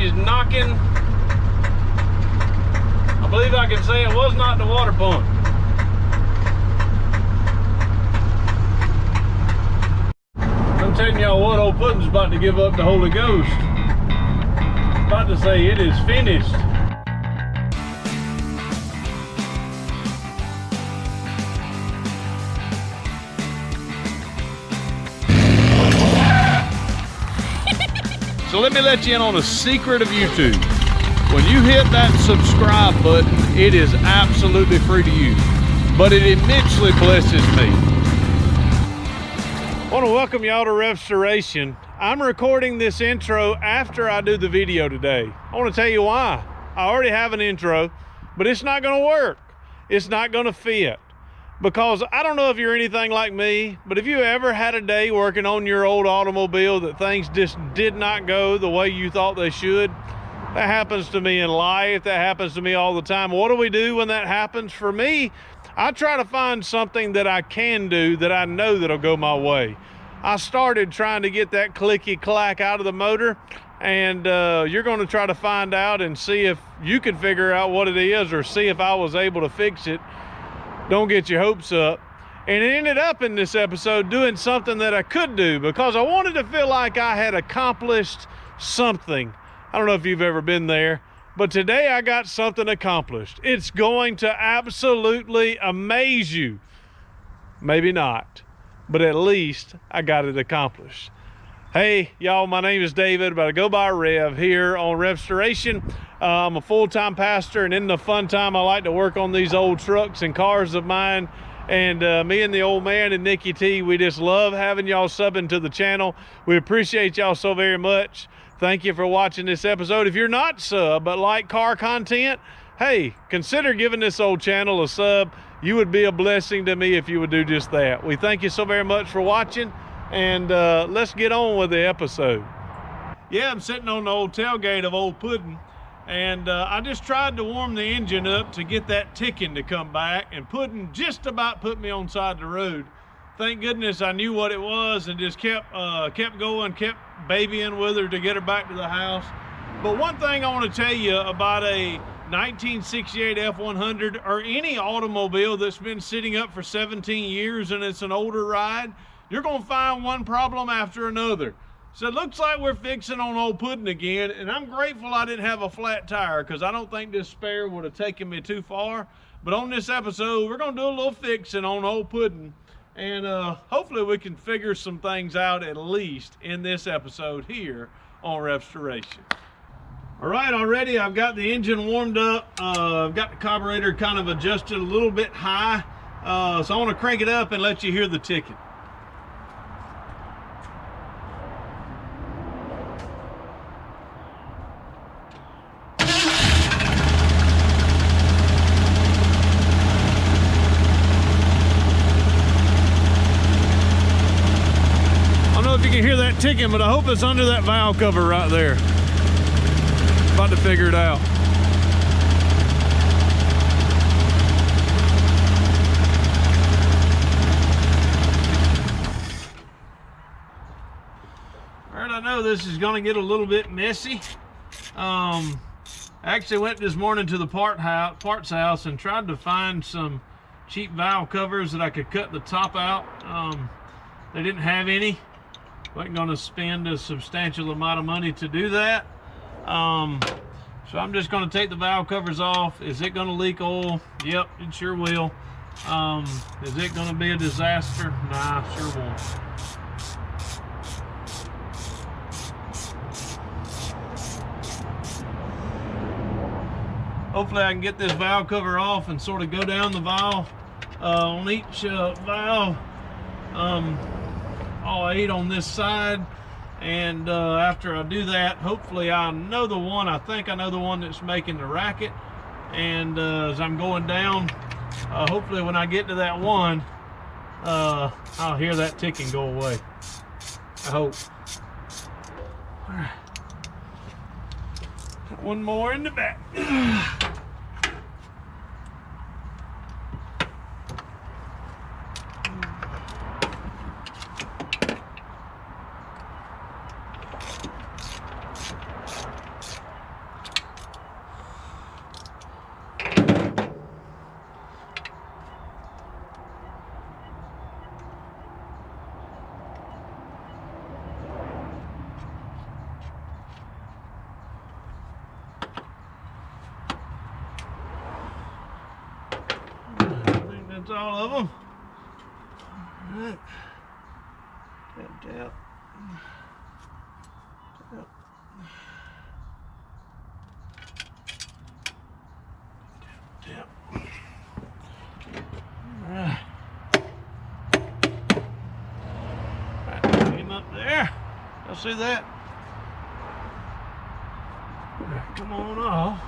she's knocking. I believe I can say it was not the water pump. I'm telling y'all what, Ole Puddin's about to give up the Holy Ghost. About to say it is finished. So let me let you in on a secret of YouTube. When you hit that subscribe button, it is absolutely free to you, but it immensely blesses me. I want to welcome y'all to RevStoration. I'm recording this intro after I do the video today. I want to tell you why. I already have an intro, but it's not going to work. It's not going to fit. Because I don't know if you're anything like me, but if you ever had a day working on your old automobile that things just did not go the way you thought they should, that happens to me in life, that happens to me all the time. What do we do when that happens? For me, I try to find something that I can do that I know that'll go my way. I started trying to get that clicky clack out of the motor, and you're gonna try to find out and see if you can figure out what it is or see if I was able to fix it. Don't get your hopes up. And it ended up in this episode doing something that I could do because I wanted to feel like I had accomplished something. I don't know if you've ever been there, but today I got something accomplished. It's going to absolutely amaze you. Maybe not, but at least I got it accomplished. Hey, y'all, my name is David, but I go by Rev here on RevStoration. I'm a full-time pastor, and in the fun time, I like to work on these old trucks and cars of mine. And me and the old man and Nikki T, we just love having y'all subbing to the channel. We appreciate y'all so very much. Thank you for watching this episode. If you're not sub, but like car content, hey, consider giving this old channel a sub. You would be a blessing to me if you would do just that. We thank you so very much for watching. And let's get on with the episode. Yeah, I'm sitting on the old tailgate of Ole Puddin, and I just tried to warm the engine up to get that ticking to come back, and Puddin just about put me on the side of the road. Thank goodness I knew what it was and just kept going, kept babying with her to get her back to the house. But one thing I want to tell you about a 1968 F100 or any automobile that's been sitting up for 17 years and it's an older ride, you're gonna find one problem after another. So it looks like we're fixing on Ole Puddin again, and I'm grateful I didn't have a flat tire because I don't think this spare would have taken me too far. But on this episode, we're gonna do a little fixing on Ole Puddin, and hopefully we can figure some things out at least in this episode here on RevStoration. All right, already I've got the engine warmed up. I've got the carburetor kind of adjusted a little bit high. So I wanna crank it up and let you hear the ticking. You can hear that ticking, but I hope it's under that valve cover right there. About to figure it out. All right, I know this is going to get a little bit messy. I actually went this morning to the parts house and tried to find some cheap valve covers that I could cut the top out. They didn't have any. Wasn't going to spend a substantial amount of money to do that. So I'm just going to take the valve covers off. Is it going to leak oil? Yep, it sure will. Is it going to be a disaster? Nah, sure won't. Hopefully I can get this valve cover off and sort of go down the valve on each valve. All 8 on this side, and after I do that, hopefully I know the one, I think I know the one that's making the racket, and as I'm going down, hopefully when I get to that one, I'll hear that ticking go away. I hope. All right. One more in the back. That's all of them. All right. Tap, tap. Tap. Tap, tap. All right. Right, him up there. Y'all see that? Come on off.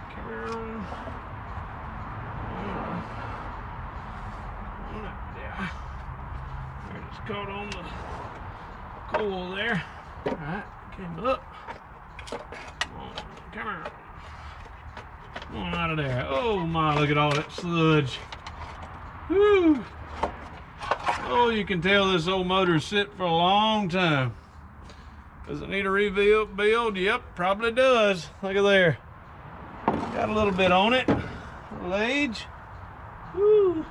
Carry on. Yeah. It's caught on the coil there. Alright, came up. Come on. Come on out of there. Oh my, look at all that sludge. Whew. Oh, you can tell this old motor's sit for a long time. Does it need a rebuild? Yep, probably does. Look at there. Got a little bit on it. A little age. Woo.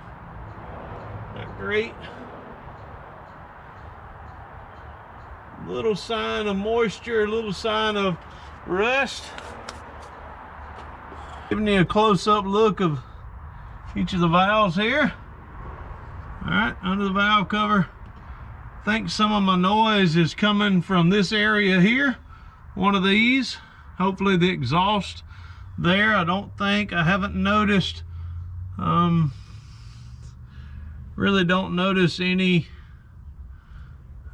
Not great. Little sign of moisture, a little sign of rust. Giving you a close-up look of each of the valves here. All right, under the valve cover. I think some of my noise is coming from this area here. One of these. Hopefully the exhaust there. I haven't noticed, really don't notice any.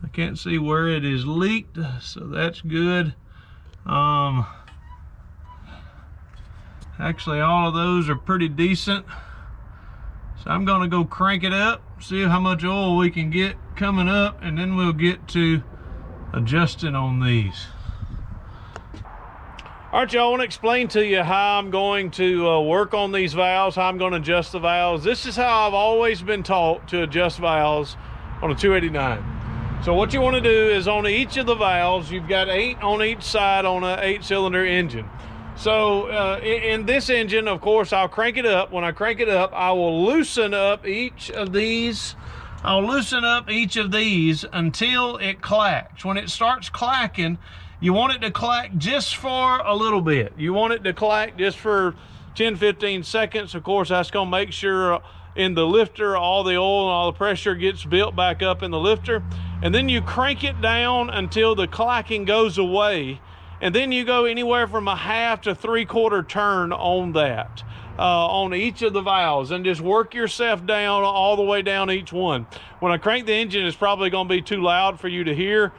I can't see where it is leaked, so that's good. Actually, all of those are pretty decent. So I'm gonna go crank it up, see how much oil we can get coming up, and then we'll get to adjusting on these. All right, y'all, I want to explain to you how I'm going to work on these valves, how I'm going to adjust the valves. This is how I've always been taught to adjust valves on a 289. So what you want to do is on each of the valves, you've got 8 on each side on an 8-cylinder engine. So in this engine, of course, I'll crank it up. When I crank it up, I will loosen up each of these. I'll loosen up each of these until it clacks. When it starts clacking, you want it to clack just for a little bit. You want it to clack just for 10-15 seconds. Of course, that's going to make sure in the lifter all the oil and all the pressure gets built back up in the lifter. And then you crank it down until the clacking goes away. And then you go anywhere from a 1/2 to 3/4 turn on that, on each of the valves, and just work yourself down all the way down each one. When I crank the engine, it's probably going to be too loud for you to hear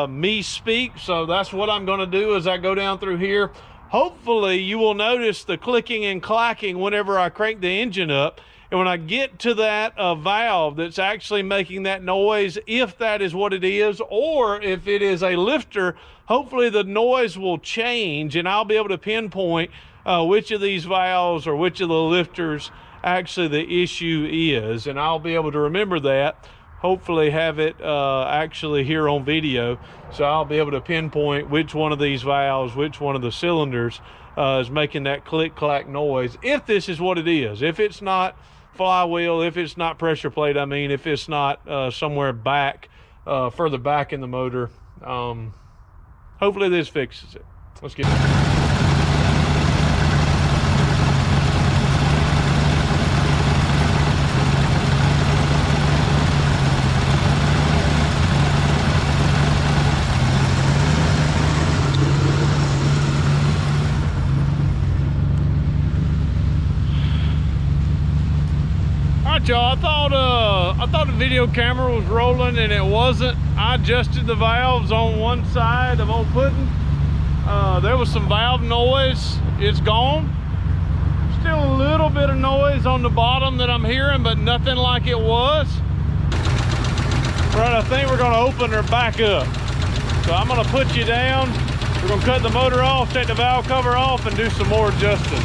me speak, so that's what I'm going to do as I go down through here. Hopefully you will notice the clicking and clacking whenever I crank the engine up, and when I get to that valve that's actually making that noise, if that is what it is, or if it is a lifter, hopefully the noise will change and I'll be able to pinpoint which of these valves or which of the lifters actually the issue is, and I'll be able to remember that. Hopefully have it actually here on video, so I'll be able to pinpoint which one of these valves, which one of the cylinders is making that click clack noise, if this is what it is. If it's not flywheel, if it's not pressure plate, I mean, if it's not somewhere back, further back in the motor. Hopefully this fixes it. Let's get it. Y'all, I thought the video camera was rolling and it wasn't. I adjusted the valves on one side of Ole Puddin. There was some valve noise. It's gone. Still a little bit of noise on the bottom that I'm hearing, but nothing like it was. Right, I think we're gonna open her back up. So I'm gonna put you down. We're gonna cut the motor off, take the valve cover off, and do some more adjusting.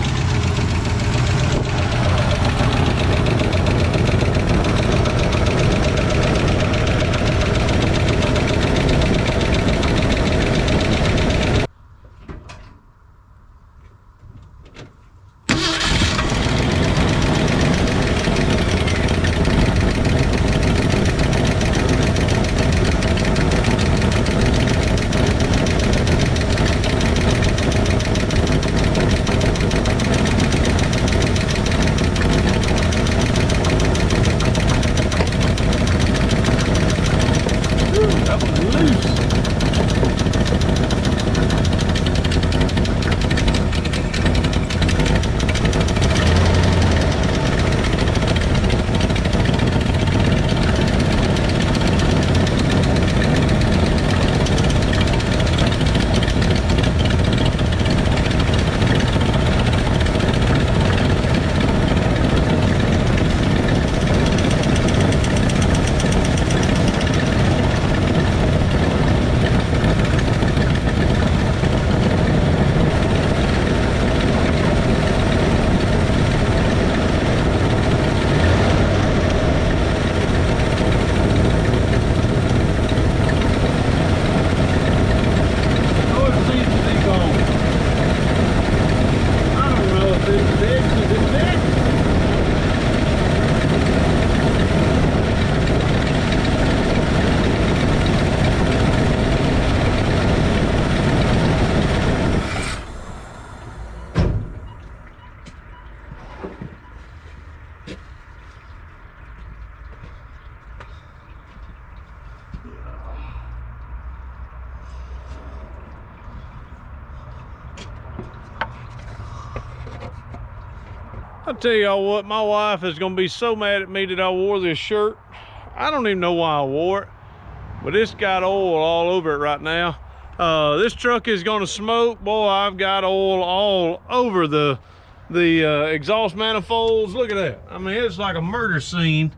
I'll tell y'all what, my wife is gonna be so mad at me that I wore this shirt. I don't even know why I wore it, but it's got oil all over it right now. This truck is gonna smoke. Boy, I've got oil all over the exhaust manifolds. Look at that. I mean, it's like a murder scene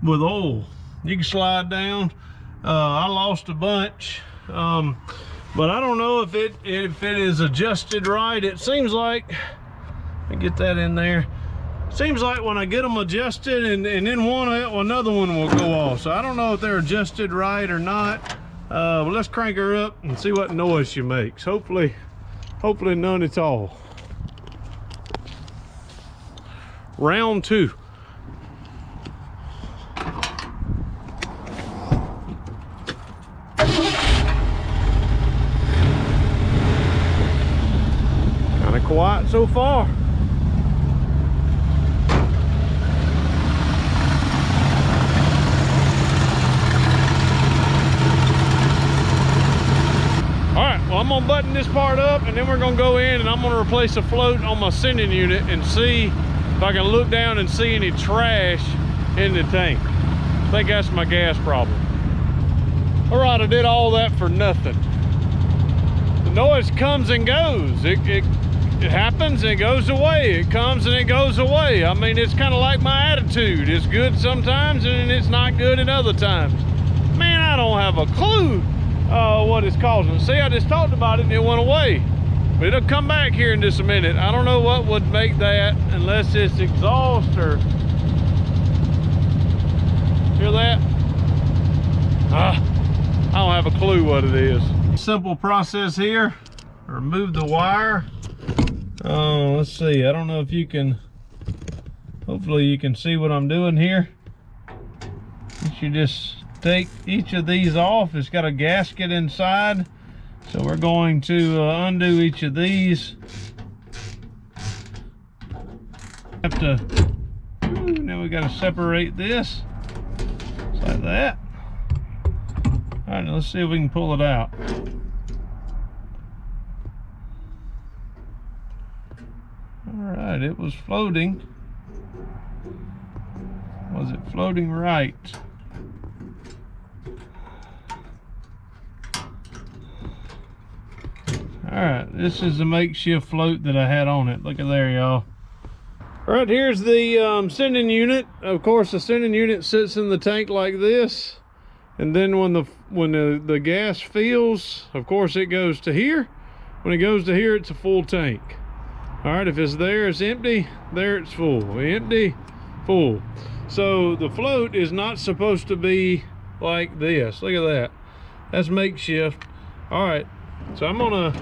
with oil. You can slide down. I lost a bunch, but I don't know if it is adjusted right. It seems like, let me get that in there. Seems like when I get them adjusted and then another one will go off. So I don't know if they're adjusted right or not. But let's crank her up and see what noise she makes. Hopefully none at all. Round 2. Kind of quiet so far. Well, I'm gonna button this part up and then we're gonna go in and I'm gonna replace a float on my sending unit and see if I can look down and see any trash in the tank. I think that's my gas problem. All right, I did all that for nothing. The noise comes and goes. It happens and it goes away. It comes and it goes away. I mean, it's kind of like my attitude. It's good sometimes and it's not good at other times. Man, I don't have a clue what it's causing. See, I just talked about it and it went away, but it'll come back here in just a minute. I don't know what would make that, unless it's exhaust or hear that. I don't have a clue what it is. Simple process here. Remove the wire. Let's see, I don't know if you can, hopefully you can see what I'm doing here. You just take each of these off. It's got a gasket inside, so we're going to undo each of these. Now we got to separate this just like that. All right, now let's see if we can pull it out. All right, it was floating. Was it floating right? All right, this is the makeshift float that I had on it. Look at there, y'all. All right, here's the sending unit. Of course, the sending unit sits in the tank like this, and then when the gas fills, of course, it goes to here. When it goes to here, it's a full tank. All right, if it's there, it's empty. There, it's full. Empty, full. So the float is not supposed to be like this. Look at that. That's makeshift. All right, so I'm gonna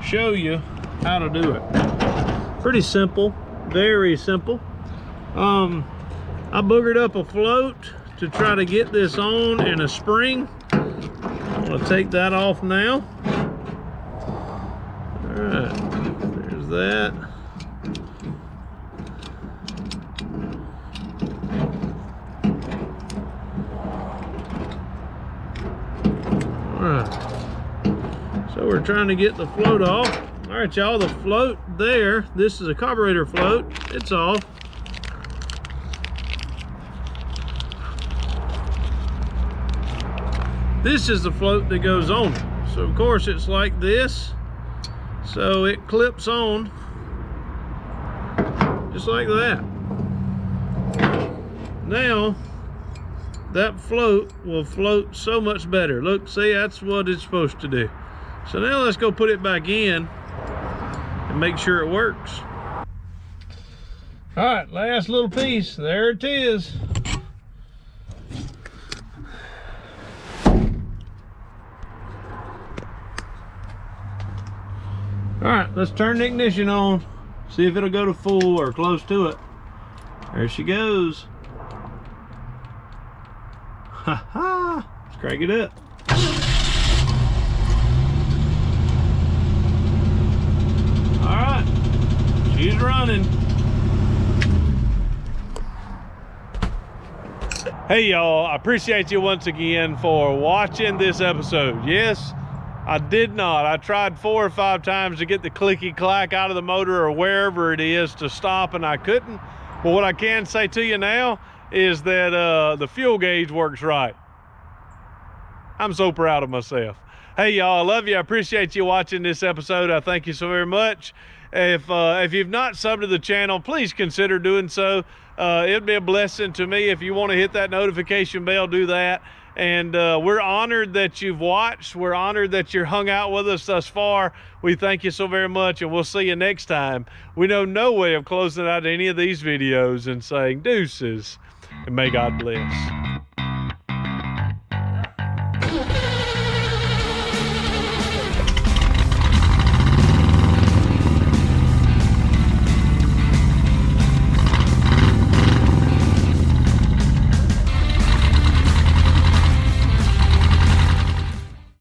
show you how to do it. Pretty simple, very simple. I boogered up a float to try to get this on in a spring. I'm gonna take that off now. All right, there's that. All right. So we're trying to get the float off. All right, y'all, the float there, this is a carburetor float. It's off. This is the float that goes on. So of course it's like this. So it clips on just like that. Now that float will float so much better. Look, see, that's what it's supposed to do. So now let's go put it back in and make sure it works. All right, last little piece, there it is. All right, let's turn the ignition on, see if it'll go to full or close to it. There she goes. Ha ha, let's crank it up. All right, she's running. Hey y'all, I appreciate you once again for watching this episode. Yes, I did not. I tried 4 or 5 times to get the clicky clack out of the motor or wherever it is to stop, and I couldn't. But what I can say to you now is that the fuel gauge works right. I'm so proud of myself. Hey y'all, I love you. I appreciate you watching this episode. I thank you so very much. If you've not subbed to the channel, please consider doing so. It'd be a blessing to me. If you want to hit that notification bell, do that. And we're honored that you've watched. We're honored that you're hung out with us thus far. We thank you so very much, and we'll see you next time. We know no way of closing out any of these videos and saying deuces, and may God bless.